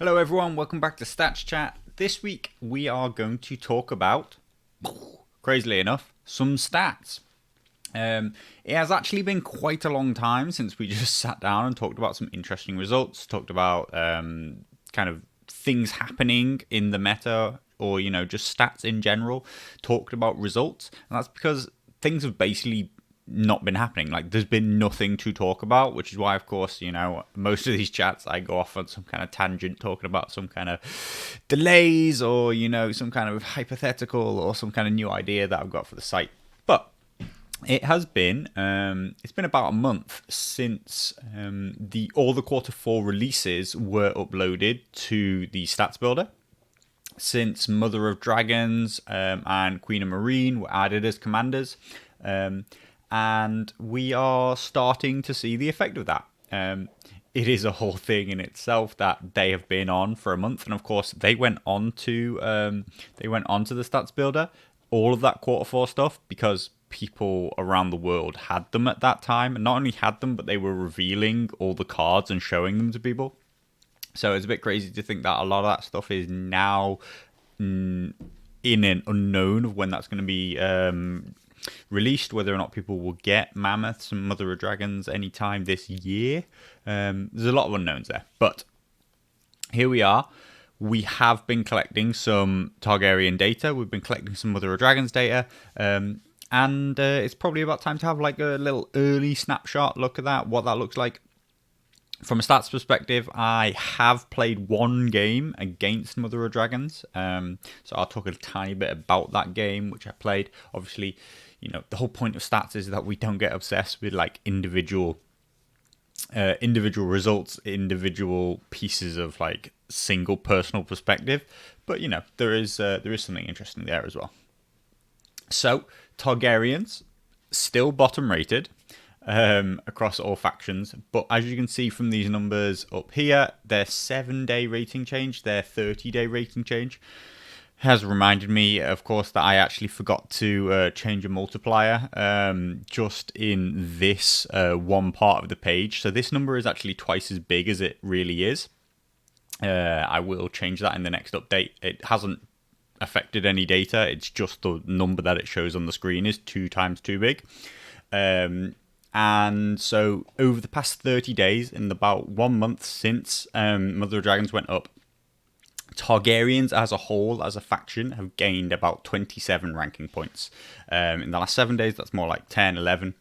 Hello everyone, welcome back to Stats Chat. This week we are going to talk about, crazily enough, some stats. It has actually been quite a long time since we just sat down and talked about some interesting results, talked about kind of things happening in the meta, or just stats in general, talked about results, and that's because things have basically not been happening. Like, there's been nothing to talk about, which is why, of course, most of these chats I go off on some kind of tangent talking about some kind of delays or some kind of hypothetical or some kind of new idea that I've got for the site. But it has been it's been about a month since all the Q4 releases were uploaded to the stats builder, since Mother of Dragons and Queen of Meereen were added as commanders. And we are starting to see the effect of that. It is a whole thing in itself that they have been on for a month, and of course they went on to the stats builder, all of that Q4 stuff, because people around the world had them at that time, and not only had them, but they were revealing all the cards and showing them to people. So it's a bit crazy to think that a lot of that stuff is now in an unknown of when that's going to be released, whether or not people will get Mammoths and Mother of Dragons anytime this year. There's a lot of unknowns there, but here we are. We have been collecting some Targaryen data, we've been collecting some Mother of Dragons data, and it's probably about time to have like a little early snapshot look at that, what that looks like. From a stats perspective, I have played one game against Mother of Dragons, so I'll talk a tiny bit about that game, which I played. Obviously, the whole point of stats is that we don't get obsessed with like individual results, individual pieces of like single personal perspective, but there is something interesting there as well. So Targaryens still bottom rated across all factions, but as you can see from these numbers up here, their 7-day rating change, their 30-day rating change has reminded me, of course, that I actually forgot to change a multiplier just in this one part of the page. So this number is actually twice as big as it really is. I will change that in the next update. It hasn't affected any data. It's just the number that it shows on the screen is 2 times too big. And so over the past 30 days, in about 1 month since Mother of Dragons went up, Targaryens as a whole, as a faction, have gained about 27 ranking points. In the last 7 days, that's more like 10, 11.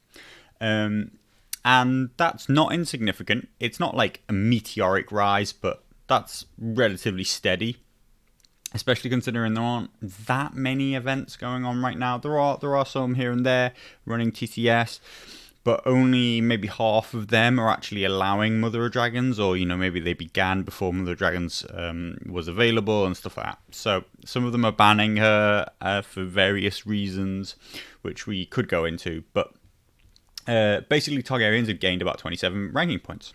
And that's not insignificant. It's not like a meteoric rise, but that's relatively steady, especially considering there aren't that many events going on right now. There are some here and there running TTS, but only maybe half of them are actually allowing Mother of Dragons, or maybe they began before Mother of Dragons was available and stuff like that. So some of them are banning her for various reasons, which we could go into. But basically, Targaryens have gained about 27 ranking points.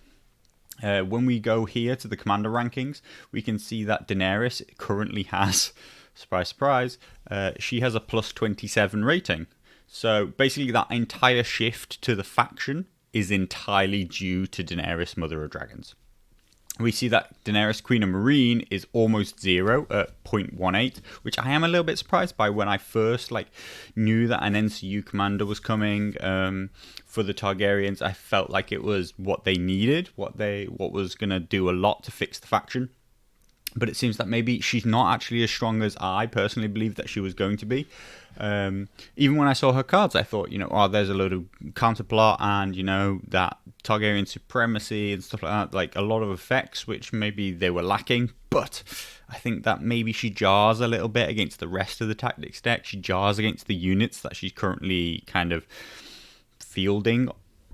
When we go here to the commander rankings, we can see that Daenerys currently has, surprise, surprise, she has a plus 27 rating. So basically that entire shift to the faction is entirely due to Daenerys, Mother of Dragons. We see that Daenerys, Queen of Meereen, is almost 0 at 0.18, which I am a little bit surprised by. When I first knew that an NCU commander was coming for the Targaryens, I felt like it was what they needed, what was going to do a lot to fix the faction. But it seems that maybe she's not actually as strong as I personally believed that she was going to be. Even when I saw her cards, I thought, there's a load of counterplot and, that Targaryen supremacy and stuff like that, like a lot of effects, which maybe they were lacking. But I think that maybe she jars a little bit against the rest of the tactics deck. She jars against the units that she's currently kind of fielding.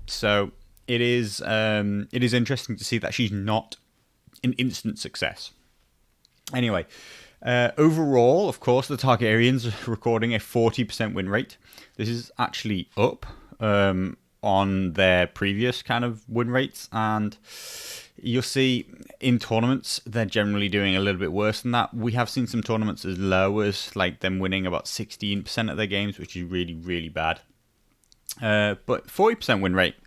So it is interesting to see that she's not an instant success. Anyway, overall, of course, the Targaryens are recording a 40% win rate. This is actually up on their previous kind of win rates, and you'll see in tournaments they're generally doing a little bit worse than that. We have seen some tournaments as low as them winning about 16% of their games, which is really, really bad. But 40% win rate,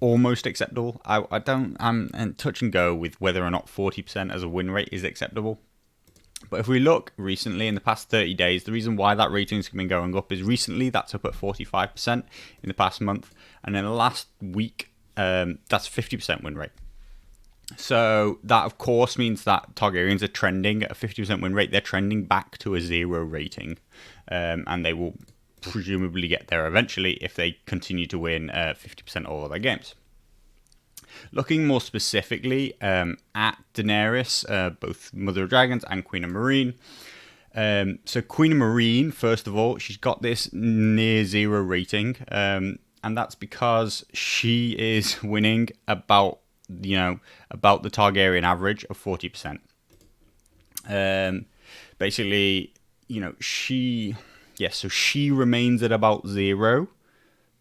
almost acceptable. I'm touch and go with whether or not 40% as a win rate is acceptable. But if we look recently in the past 30 days, the reason why that rating's been going up is recently that's up at 45% in the past month, and in the last week that's 50% win rate. So that of course means that Targaryens are trending at a 50% win rate. They're trending back to a 0 rating, and they will presumably get there eventually if they continue to win 50% all of their games. Looking more specifically at Daenerys, both Mother of Dragons and Queen of Meereen. So Queen of Meereen, first of all, she's got this near 0 rating, and that's because she is winning about the Targaryen average of 40%. Basically, so she remains at about 0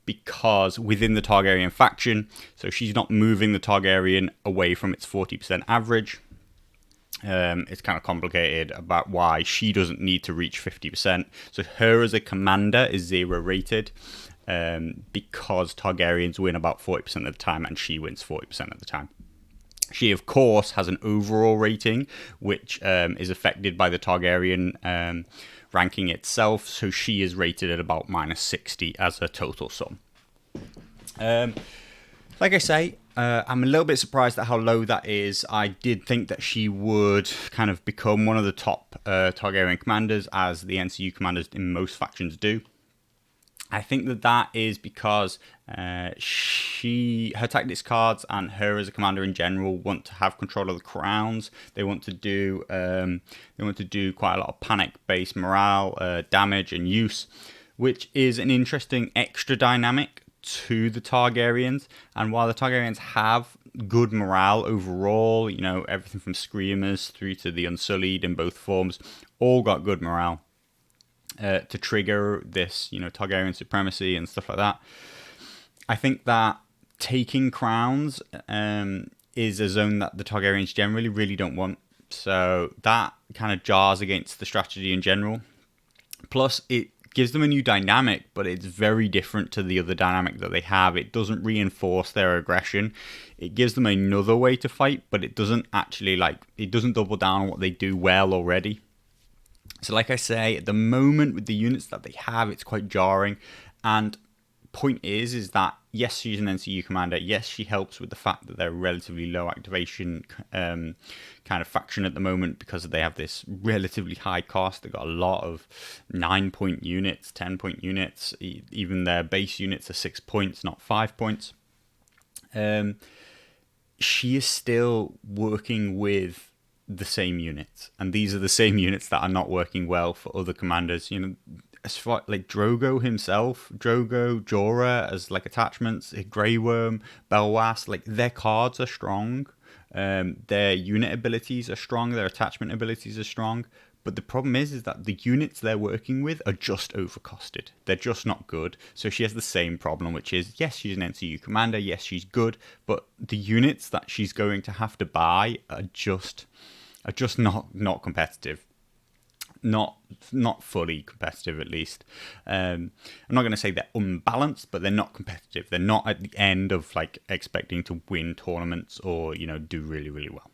because within the Targaryen faction, so she's not moving the Targaryen away from its 40% average. It's kind of complicated about why she doesn't need to reach 50%. So her as a commander is 0 rated because Targaryens win about 40% of the time and she wins 40% of the time. She, of course, has an overall rating, which is affected by the Targaryen ranking itself. So she is rated at about -60 as a total sum. Like I say, I'm a little bit surprised at how low that is. I did think that she would kind of become one of the top Targaryen commanders, as the NCU commanders in most factions do. I think that is because her tactics cards and her as a commander in general want to have control of the crowns. They want to do quite a lot of panic-based morale, damage, and use, which is an interesting extra dynamic to the Targaryens. And while the Targaryens have good morale overall, everything from Screamers through to the Unsullied in both forms, all got good morale. To trigger this, Targaryen supremacy and stuff like that. I think that taking crowns is a zone that the Targaryens generally really don't want. So that kind of jars against the strategy in general. Plus, it gives them a new dynamic, but it's very different to the other dynamic that they have. It doesn't reinforce their aggression. It gives them another way to fight, but it doesn't actually, it doesn't double down on what they do well already. So like I say, at the moment with the units that they have, it's quite jarring. And point is that yes, she's an NCU commander. Yes, she helps with the fact that they're a relatively low activation kind of faction at the moment because they have this relatively high cost. They've got a lot of 9-point units, 10-point units. Even their base units are 6 points, not 5 points. She is still working with the same units, and these are the same units that are not working well for other commanders. As far like Drogo, Jorah as attachments, Grey Worm, Belwas, their cards are strong, their unit abilities are strong, their attachment abilities are strong. But the problem is that the units they're working with are just overcosted. They're just not good. So she has the same problem, which is, yes, she's an NCU commander. Yes, she's good. But the units that she's going to have to buy are just not competitive. Not fully competitive, at least. I'm not going to say they're unbalanced, but they're not competitive. They're not at the end of expecting to win tournaments or do really, really well.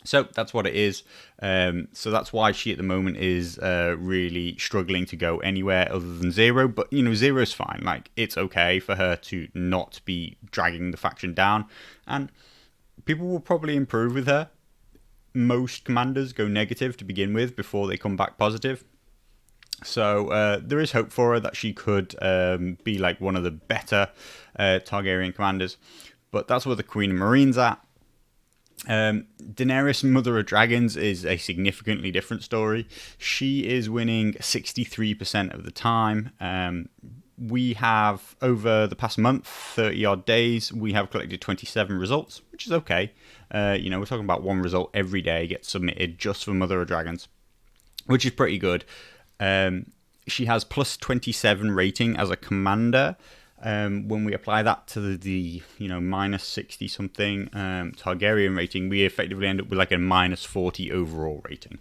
So that's what it is. So that's why she at the moment is really struggling to go anywhere other than 0. But 0 is fine. It's okay for her to not be dragging the faction down, and people will probably improve with her. Most commanders go negative to begin with before they come back positive. So there is hope for her that she could be one of the better Targaryen commanders. But that's where the Queen of Meereen's at. Daenerys, Mother of Dragons, is a significantly different story. She is winning 63% of the time. We have, over the past month, 30 odd days, we have collected 27 results, which is okay. We're talking about one result every day gets submitted just for Mother of Dragons, which is pretty good. She has plus 27 rating as a commander. When we apply that to the minus 60 something Targaryen rating, we effectively end up with a minus 40 overall rating.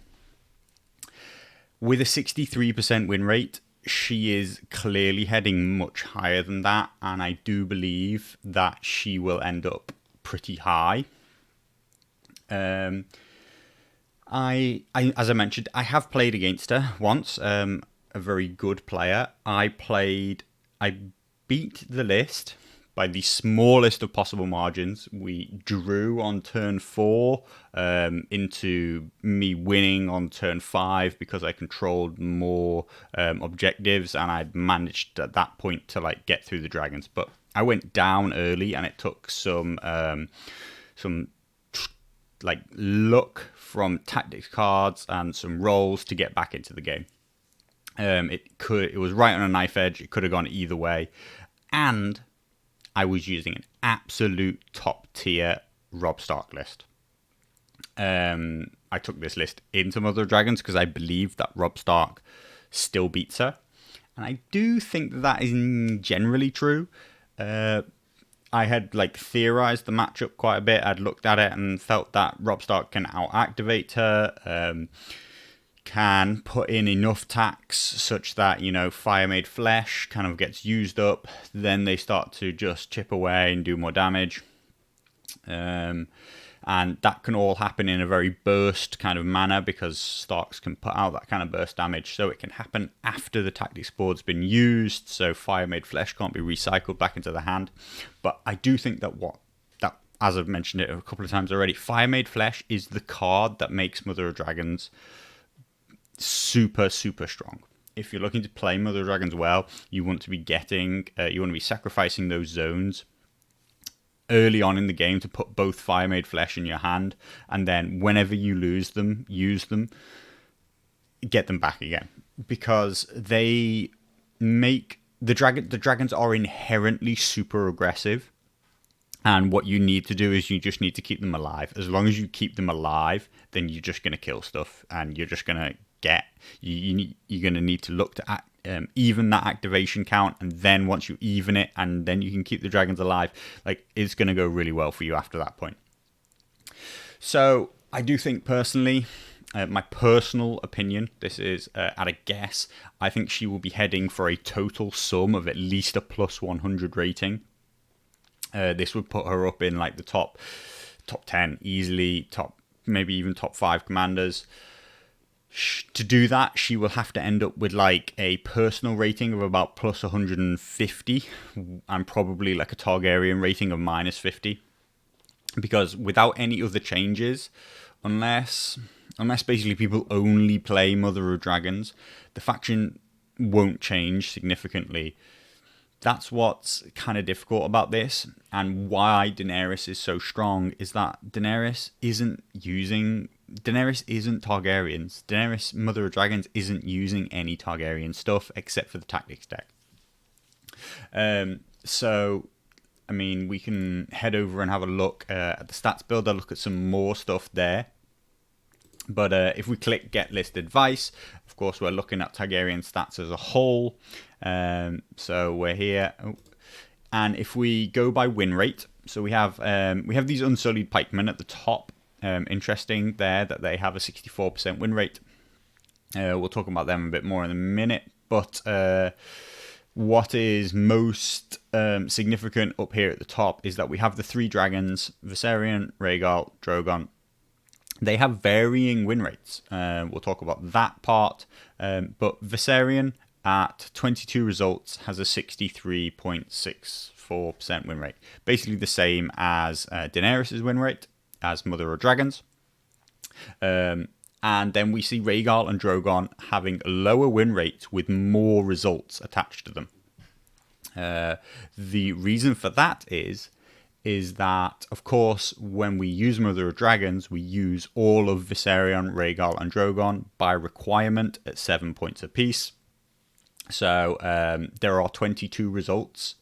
With a 63% win rate, she is clearly heading much higher than that, and I do believe that she will end up pretty high. As I mentioned, I have played against her once. A very good player. I beat the list by the smallest of possible margins. We drew on turn 4 into me winning on turn 5 because I controlled more objectives, and I'd managed at that point to like get through the dragons. But I went down early, and it took some like luck from tactics cards and some rolls to get back into the game. It was right on a knife edge. It could have gone either way, and I was using an absolute top tier Robb Stark list. I took this list into Mother of Dragons because I believe that Robb Stark still beats her, and I do think that is generally true. I had like theorized the matchup quite a bit. I'd looked at it and felt that Robb Stark can out-activate her, can put in enough tax such that, you know, Fire Made Flesh kind of gets used up. Then they start to just chip away and do more damage. And that can all happen in a very burst kind of manner because Starks can put out that kind of burst damage. So it can happen after the tactics board's been used. So Fire Made Flesh can't be recycled back into the hand. But I do think that as I've mentioned it a couple of times already, Fire Made Flesh is the card that makes Mother of Dragons super, super strong. If you're looking to play Mother of Dragons well, you want to be sacrificing those zones early on in the game to put both Fire Made Flesh in your hand, and then whenever you lose them, use them, get them back again, because they make the dragons are inherently super aggressive, and what you need to do is you just need to keep them alive. As long as you keep them alive, then you're just going to kill stuff, and you're just going to you're going to need to look to even that activation count, and then once you even it, and then you can keep the dragons alive, like, it's going to go really well for you after that point. So I do think personally, my personal opinion, this is at a guess, I think she will be heading for a total sum of at least a plus 100 rating. This would put her up in like the top 10 easily, maybe even top 5 commanders. To do that, she will have to end up with like a personal rating of about plus 150 and probably like a Targaryen rating of minus 50. Because without any other changes, unless basically people only play Mother of Dragons, the faction won't change significantly. That's what's kind of difficult about this, and why Daenerys is so strong is that Daenerys isn't Targaryens. Daenerys, Mother of Dragons, isn't using any Targaryen stuff except for the tactics deck. So, I mean, we can head over and have a look at the stats builder, look at some more stuff there. But if we click Get List Advice, of course, we're looking at Targaryen stats as a whole. So we're here. And if we go by win rate, so we have these Unsullied Pikemen at the top. Interesting there that they have a 64% win rate. We'll talk about them a bit more in a minute. But what is most significant up here at the top is that we have the 3 dragons, Viserion, Rhaegal, Drogon. They have varying win rates. We'll talk about that part. But Viserion at 22 results has a 63.64% win rate. Basically the same as Daenerys' win rate as Mother of Dragons. And then we see Rhaegal and Drogon having lower win rates with more results attached to them. The reason for that is that, of course, when we use Mother of Dragons, we use all of Viserion, Rhaegal, and Drogon by requirement at 7 points apiece. So there are 22 results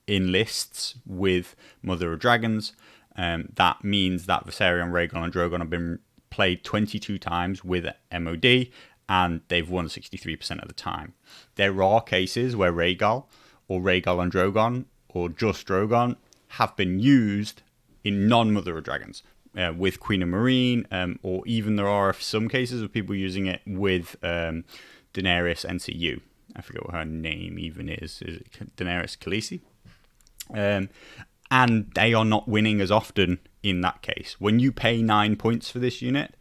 in lists with Mother of Dragons. That means that Viserion, Rhaegal, and Drogon have been played 22 times with MOD, and they've won 63% of the time. There are cases where Rhaegal and Drogon, or just Drogon, have been used in non-Mother of Dragons with Queen of Meereen, or even there are some cases of people using it with Daenerys NCU. I forget what her name even is. Is it Daenerys Khaleesi? And they are not winning as often in that case. When you pay 9 points for this unit,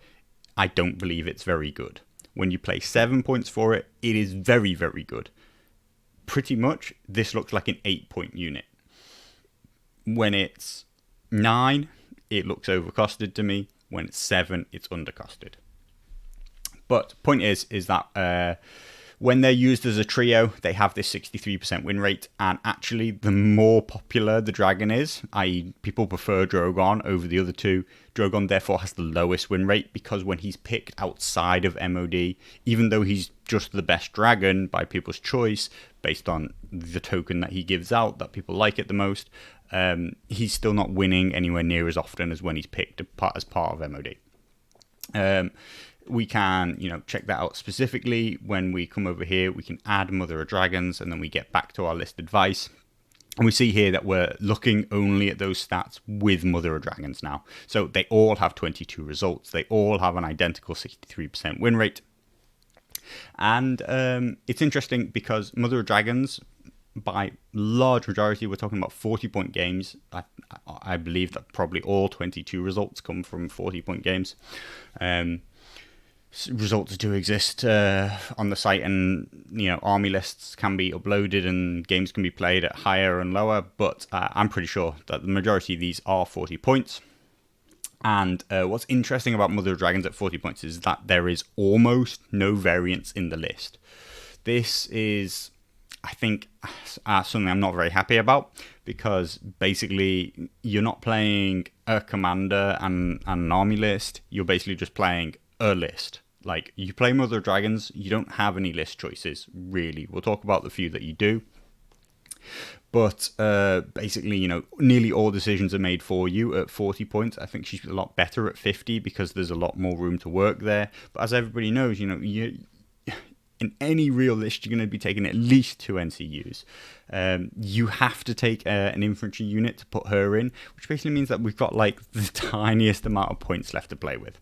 I don't believe it's very good. When you pay 7 points for it, it is very, very good. Pretty much, this looks like an 8-point unit. When it's 9, it looks overcosted to me. When it's 7, it's undercosted. But point is that when they're used as a trio, they have this 63% win rate. And actually, the more popular the dragon is, i.e. people prefer Drogon over the other two, Drogon therefore has the lowest win rate, because when he's picked outside of MOD, even though he's just the best dragon by people's choice, based on the token that he gives out, that people like it the most, he's still not winning anywhere near as often as when he's picked as part of MOD. We can, check that out specifically. When we come over here, we can add Mother of Dragons, and then we get back to our list advice. And we see here that we're looking only at those stats with Mother of Dragons now. So they all have 22 results. They all have an identical 63% win rate. And it's interesting because Mother of Dragons, by large majority, we're talking about 40-point games. I believe that probably all 22 results come from 40-point games. Results do exist on the site, and army lists can be uploaded and games can be played at higher and lower, but I'm pretty sure that the majority of these are 40 points. And what's interesting about Mother of Dragons at 40 points is that there is almost no variance in the list. This is, I think, something I'm not very happy about, because basically you're not playing a commander and an army list, you're basically just playing a list. Like, you play Mother of Dragons, you don't have any list choices, really. We'll talk about the few that you do. But basically, nearly all decisions are made for you at 40 points. I think she's a lot better at 50 because there's a lot more room to work there. But as everybody knows, in any real list, you're going to be taking at least 2 NCUs. You have to take an infantry unit to put her in, which basically means that we've got like the tiniest amount of points left to play with.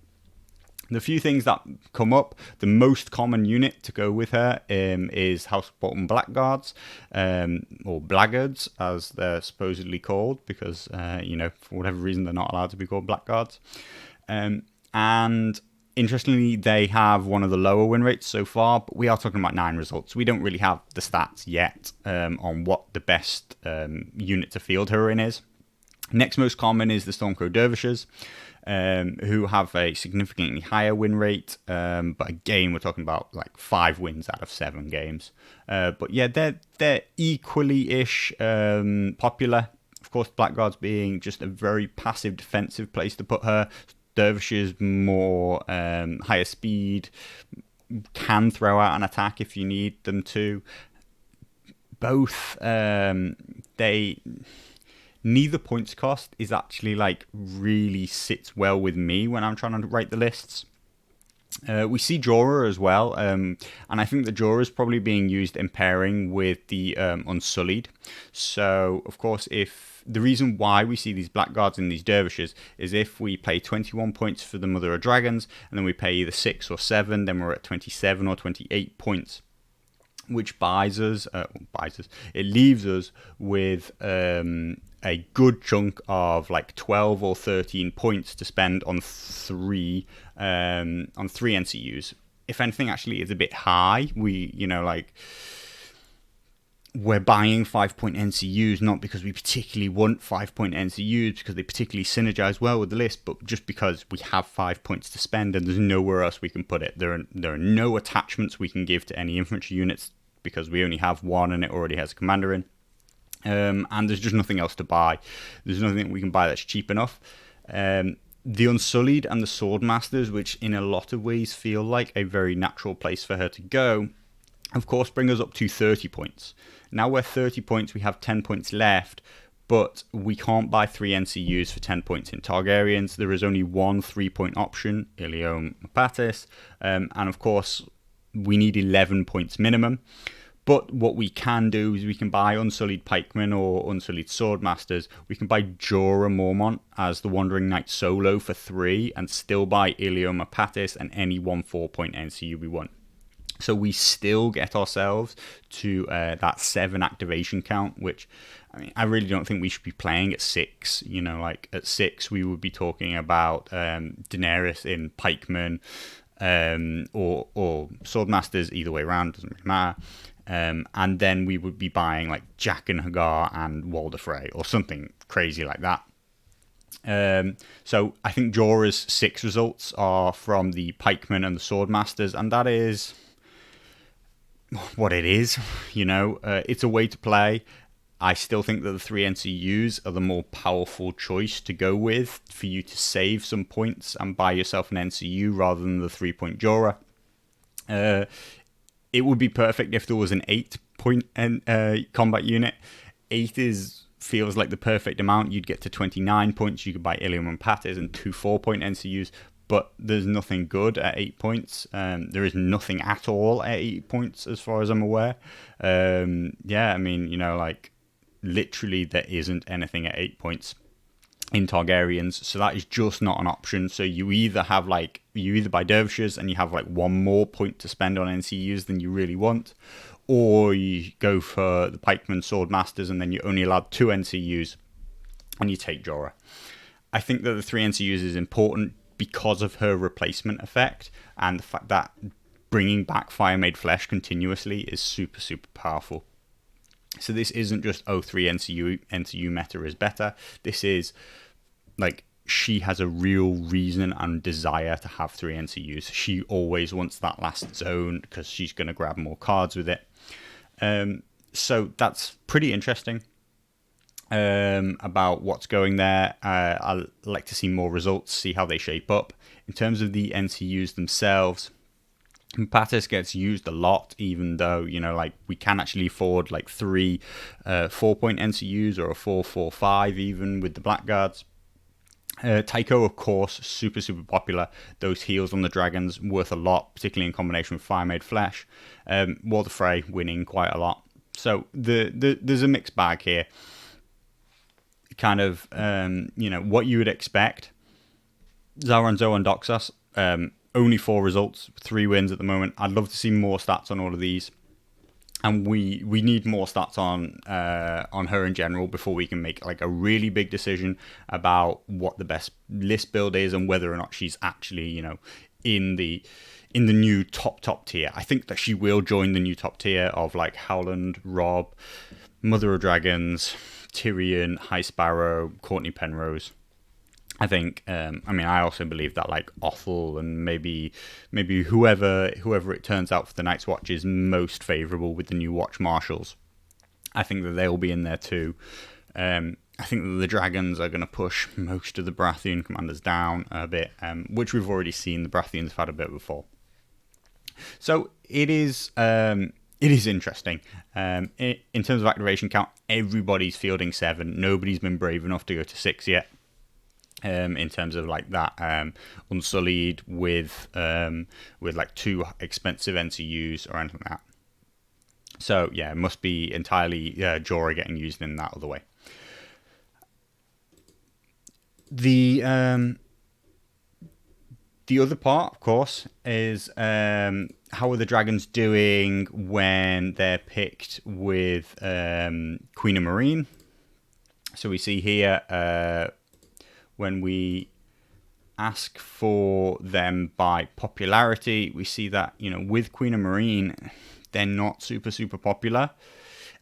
The few things that come up, the most common unit to go with her is House Bolton Blackguards, or Blackguards, as they're supposedly called, because, for whatever reason, they're not allowed to be called Blackguards. And interestingly, they have one of the lower win rates so far, but we are talking about 9 results. We don't really have the stats yet on what the best unit to field her in is. Next most common is the Stormcrow Dervishes, who have a significantly higher win rate, but again, we're talking about like 5 wins out of 7 games. But yeah, they're equally-ish popular. Of course, Blackguards being just a very passive defensive place to put her. Dervishes more higher speed, can throw out an attack if you need them to. Both, neither points cost is actually like really sits well with me when I'm trying to write the lists. We see Jorah as well, and I think the Jorah is probably being used in pairing with the Unsullied. So, of course, if the reason why we see these Blackguards and these Dervishes is if we pay 21 points for the Mother of Dragons, and then we pay either 6 or 7, then we're at 27 or 28 points. Which it leaves us with a good chunk of like 12 or 13 points to spend on three NCUs. If anything, actually, it's a bit high. We're buying 5-point NCUs not because we particularly want 5-point NCUs because they particularly synergize well with the list, but just because we have 5 points to spend and there's nowhere else we can put it. There are no attachments we can give to any infantry units because we only have one and it already has a commander in. And there's just nothing else to buy. There's nothing we can buy that's cheap enough. The Unsullied and the Swordmasters, which in a lot of ways feel like a very natural place for her to go, of course bring us up to 30 points. Now we're 30 points, we have 10 points left, but we can't buy 3 NCUs for 10 points in Targaryens. There is only one 3-point option, Iliome Mapatis, and of course we need 11 points minimum. But what we can do is we can buy Unsullied Pikemen or Unsullied Swordmasters. We can buy Jorah Mormont as the Wandering Knight solo for 3 and still buy Iliome Mapatis and any 1 4-point NCU we want. So we still get ourselves to that 7 activation count, which, I mean, I really don't think we should be playing at 6. You know, like at 6 we would be talking about Daenerys in pikemen, or swordmasters, either way around, doesn't really matter. And then we would be buying like Jack and Hagar and Walder Frey or something crazy like that. So I think Jorah's 6 results are from the pikemen and the swordmasters, and that is what it is. You know, it's a way to play. I still think that the 3 NCUs are the more powerful choice to go with for you to save some points and buy yourself an NCU rather than the 3-point Jorah. It would be perfect if there was an 8-point combat unit. 8 feels like the perfect amount. You'd get to 29 points. You could buy Ilium and Patis and 2 4-point NCUs. But there's nothing good at 8 points. There is nothing at all at 8 points, as far as I'm aware. Yeah, I mean, you know, like, literally there isn't anything at 8 points in Targaryens, so that is just not an option. So you either buy dervishes and you have like 1 more point to spend on NCUs than you really want, or you go for the pikemen swordmasters and then you're only allowed 2 NCUs and you take Jorah. I think that the 3 NCUs is important because of her replacement effect and the fact that bringing back Fire Made Flesh continuously is super, super powerful. So this isn't just, 3 NCU meta is better. This is like, she has a real reason and desire to have 3 NCUs. She always wants that last zone because she's going to grab more cards with it. So that's pretty interesting. About what's going there. I'd like to see more results, see how they shape up. In terms of the NCUs themselves, Patis gets used a lot, even though, you know, like, we can actually afford like 3 4-point NCUs or a 4-4-5 even with the Blackguards. Tycho, of course, super, super popular. Those heals on the dragons worth a lot, particularly in combination with Fire Made Flesh. Walder Frey winning quite a lot. So there's a mixed bag here. Kind of, you know, what you would expect. Zauron, Zoan, Doxas, only 4 results, 3 wins at the moment. I'd love to see more stats on all of these. And we need more stats on her in general before we can make like a really big decision about what the best list build is and whether or not she's actually, you know, in the new top tier. I think that she will join the new top tier of like Howland, Robb, Mother of Dragons, Tyrion, High Sparrow, Courtney Penrose. I think, I mean, I also believe that like Othel and maybe whoever it turns out for the Night's Watch is most favourable with the new Watch Marshals. I think that they'll be in there too. I think that the Dragons are going to push most of the Baratheon commanders down a bit, which we've already seen. The Baratheons have had a bit before. So it is interesting. In terms of activation count, everybody's fielding 7. Nobody's been brave enough to go to 6 yet. In terms of like that Unsullied with like 2 expensive NCUs or anything like that. So yeah, it must be entirely Jorah getting used in that other way. The other part, of course, is how are the dragons doing when they're picked with Queen of Meereen. So we see here when we ask for them by popularity, we see that, you know, with Queen of Meereen, they're not super, super popular.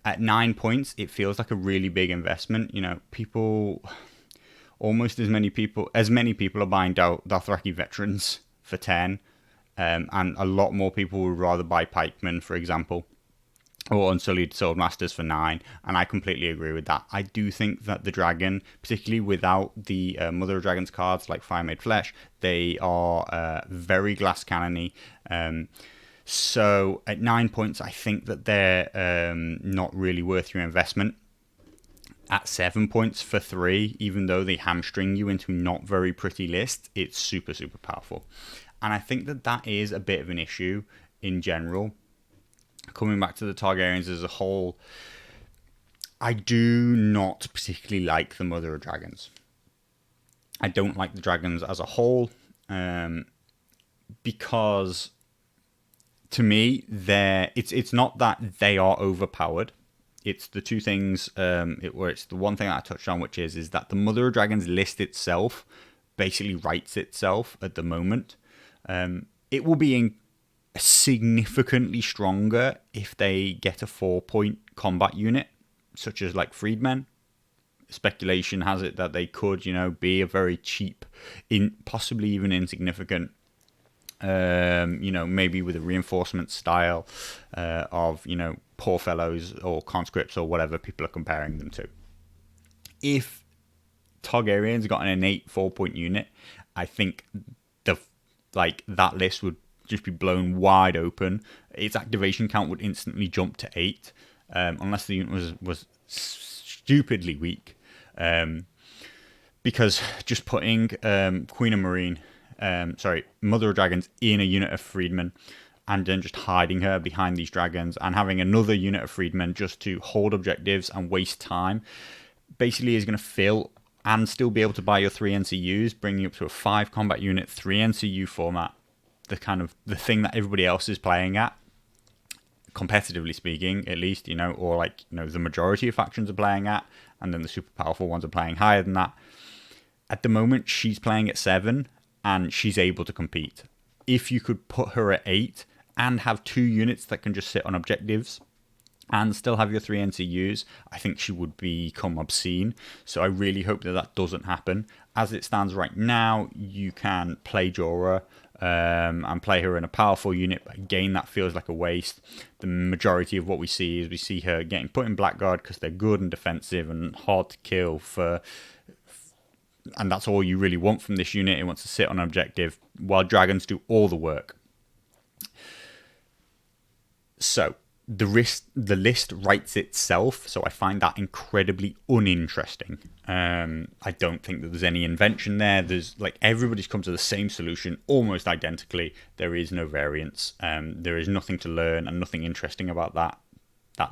At 9 points, it feels like a really big investment. You know, almost as many people are buying Dothraki veterans for 10, and a lot more people would rather buy pikemen, for example, or Unsullied Swordmasters for 9, and I completely agree with that. I do think that the dragon, particularly without the Mother of Dragons cards like Fire Made Flesh, they are very glass cannony. So at 9 points, I think that they're not really worth your investment. At 7 points for 3, even though they hamstring you into not very pretty lists, it's super, super powerful. And I think that is a bit of an issue in general. Coming back to the Targaryens as a whole, I do not particularly like the Mother of Dragons. I don't like the dragons as a whole, because to me, it's not that they are overpowered. It's the two things. It's the one thing that I touched on, which is that the Mother of Dragons list itself basically writes itself at the moment. It will be significantly stronger if they get a 4-point combat unit, such as like Freedmen. Speculation has it that they could, be a very cheap, possibly even insignificant, maybe with a reinforcement style of, poor fellows or conscripts or whatever people are comparing them to. If Targaryen's got an innate 4-point unit, I think that list would just be blown wide open. Its activation count would instantly jump to 8, unless the unit was stupidly weak. Because just putting Queen of Meereen, Mother of Dragons in a unit of Freedmen, and then just hiding her behind these dragons and having another unit of Freedmen just to hold objectives and waste time, basically is going to fill and still be able to buy your 3 NCUs, bringing you up to a 5 combat unit, 3 NCU format, the thing that everybody else is playing at, competitively speaking, at least, the majority of factions are playing at, and then the super powerful ones are playing higher than that. At the moment, she's playing at 7, and she's able to compete. If you could put her at 8 and have 2 units that can just sit on objectives and still have your 3 NCUs, I think she would become obscene. So I really hope that doesn't happen. As it stands right now, you can play Jorah and play her in a powerful unit, but again, that feels like a waste. The majority of what we see her getting put in Blackguard because they're good and defensive and hard to kill and that's all you really want from this unit. It wants to sit on an objective while dragons do all the work. So the list writes itself, so I find that incredibly uninteresting. I don't think that there's any invention there. There's everybody's come to the same solution almost identically. There is no variance. There is nothing to learn and nothing interesting about that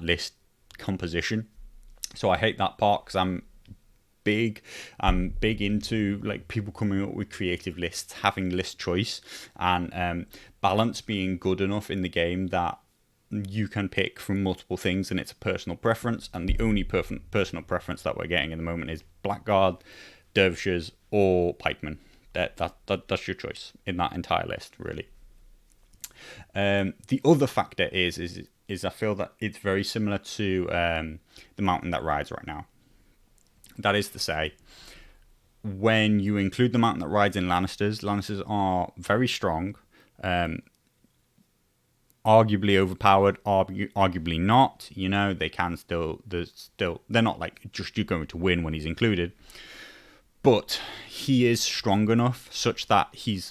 list composition. So I hate that part because I'm big into people coming up with creative lists, having list choice, and balance being good enough in the game that you can pick from multiple things and it's a personal preference, and the only personal preference that we're getting at the moment is Blackguard, Dervishes, or Pikemen. That's your choice in that entire list, really. The other factor is I feel that it's very similar to the Mountain That Rides right now. That is to say, when you include the Mountain That Rides in Lannisters are very strong, arguably overpowered, arguably not. They can they're not just you're going to win when he's included, but he is strong enough such that he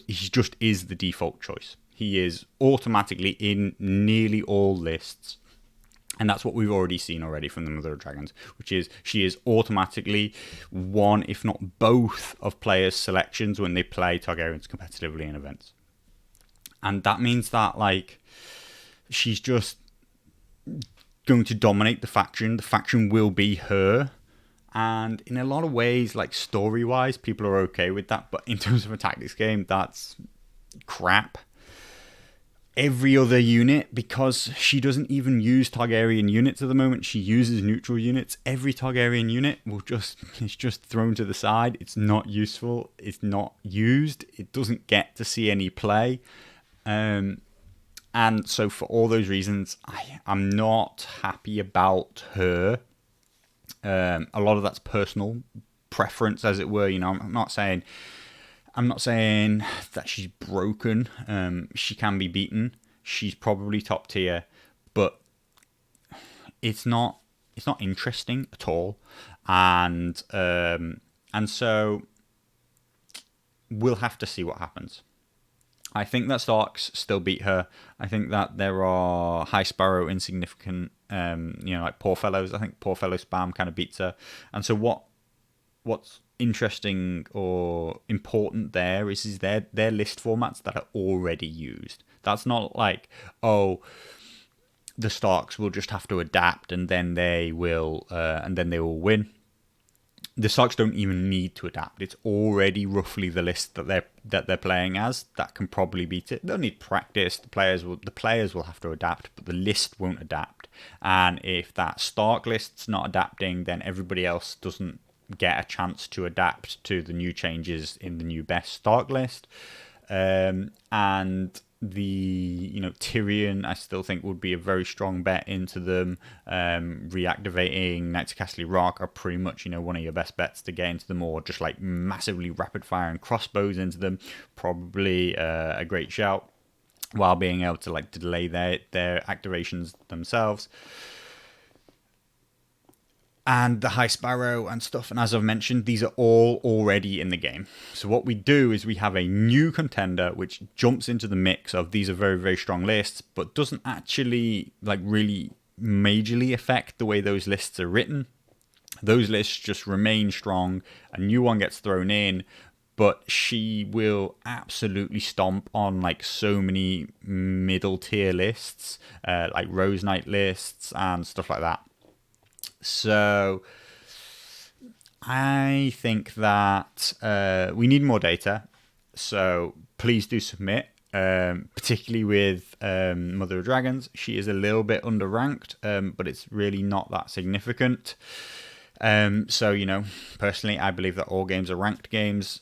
just is the default choice. He is automatically in nearly all lists. And that's what we've already seen from the Mother of Dragons, which is she is automatically one, if not both, of players' selections when they play Targaryens competitively in events. And that means that she's just going to dominate the faction. The faction will be her. And in a lot of ways, story-wise, people are okay with that. But in terms of a tactics game, that's crap. Every other unit, because she doesn't even use Targaryen units at the moment, she uses neutral units. Every Targaryen unit is just thrown to the side. It's not useful. It's not used. It doesn't get to see any play. And so for all those reasons, I'm not happy about her. A lot of that's personal preference, as it were. I'm not saying that she's broken. She can be beaten. She's probably top tier, but it's not interesting at all. And so we'll have to see what happens. I think that Starks still beat her. I think that there are High Sparrow insignificant, Poor Fellows. I think Poor Fellow spam kind of beats her. And so what's interesting or important there is their list formats that are already used. That's not the Starks will just have to adapt and then they will win. the Starks don't even need to adapt. It's already roughly the list that they're playing as that can probably beat it. They'll need practice. The players will have to adapt, but the list won't adapt. And if that Stark list's not adapting, then everybody else doesn't get a chance to adapt to the new changes in the new best Stark list. And the Tyrion, I still think would be a very strong bet into them. Reactivating Knights of Castle Rock are pretty much one of your best bets to get into them, or just like massively rapid firing crossbows into them. Probably a great shout, while being able to like delay their activations themselves. And the High Sparrow and stuff. And as I've mentioned, these are all already in the game. So what we do is we have a new contender which jumps into the mix of these are very, very strong lists, but doesn't actually like really majorly affect the way those lists are written. Those lists just remain strong. A new one gets thrown in, but she will absolutely stomp on like so many middle tier lists, like Rose Knight lists and stuff like that. So I think that we need more data. So please do submit, particularly with Mother of Dragons. She is a little bit underranked, but it's really not that significant. So, personally, I believe that all games are ranked games.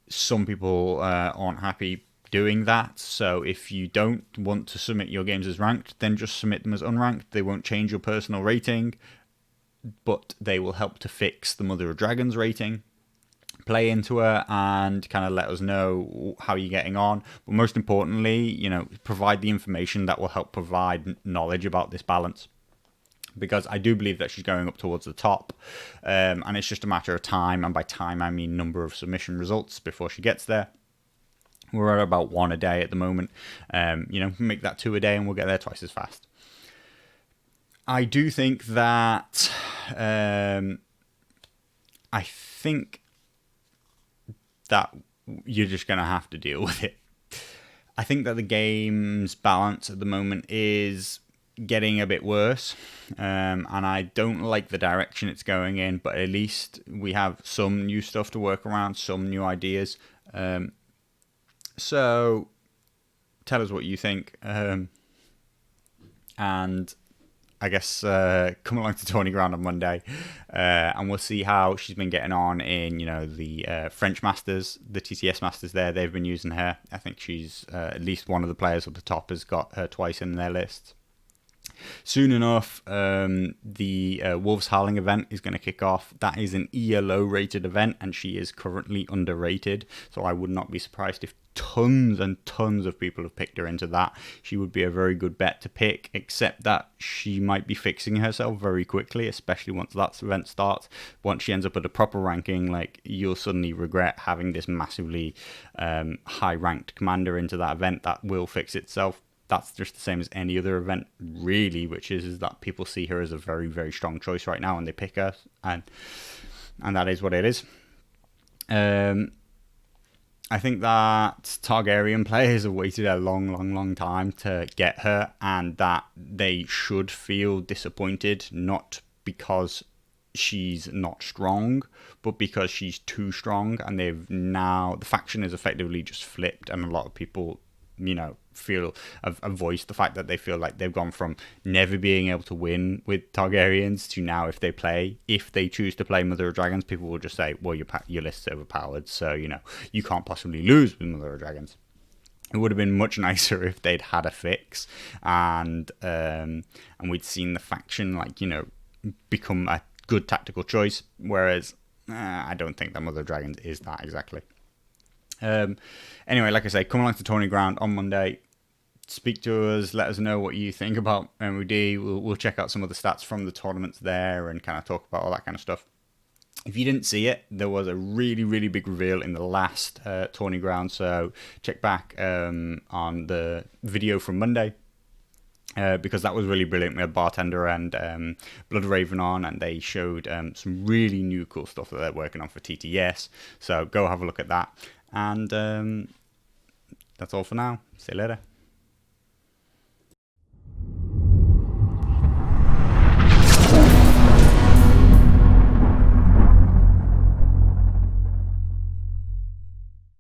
Some people aren't happy doing that. So if you don't want to submit your games as ranked, then just submit them as unranked. They won't change your personal rating, but they will help to fix the Mother of Dragons rating. Play into her and kind of let us know how you're getting on. But most importantly, provide the information that will help provide knowledge about this balance. Because I do believe that she's going up towards the top, and it's just a matter of time. And by time, I mean number of submission results before she gets there. We're at about 1 a day at the moment. Make that 2 a day and we'll get there twice as fast. I do think that you're just going to have to deal with it. I think that the game's balance at the moment is getting a bit worse, and I don't like the direction it's going in, but at least we have some new stuff to work around, some new ideas. So tell us what you think, and I guess come along to Tawny Ground on Monday, and we'll see how she's been getting on in the French Masters, the TCS Masters. They've been using her. I think she's at least one of the players at the top has got her twice in their list. Soon enough, the Wolves Howling event is going to kick off. That is an ELO rated event, and she is currently underrated. So I would not be surprised if tons and tons of people have picked her into that. She would be a very good bet to pick, except that she might be fixing herself very quickly, especially once that event starts. Once she ends up at a proper ranking, like you'll suddenly regret having this massively high ranked commander into that event. That will fix itself. That's just the same as any other event, really, which is that people see her as a very, very strong choice right now, and they pick her, and that is what it is. I think that Targaryen players have waited a long, long, long time to get her, and that they should feel disappointed, not because she's not strong, but because she's too strong, and the faction is effectively just flipped, and a lot of people have voiced the fact that they feel like they've gone from never being able to win with Targaryens to now if they choose to play Mother of Dragons, people will just say, well, your list's overpowered, so you can't possibly lose with Mother of Dragons. It would have been much nicer if they'd had a fix, and we'd seen the faction become a good tactical choice, whereas I don't think that Mother of Dragons is that exactly. Anyway, like I say, come along to Tawny Ground on Monday. Speak to us. Let us know what you think about MOD. We'll check out some of the stats from the tournaments there and kind of talk about all that kind of stuff. If you didn't see it, there was a really, really big reveal in the last Tawny Ground. So check back on the video from Monday. Because that was really brilliant. We had Bartender and Blood Raven on, and they showed some really new cool stuff that they're working on for TTS. So go have a look at that. And that's all for now. See you later.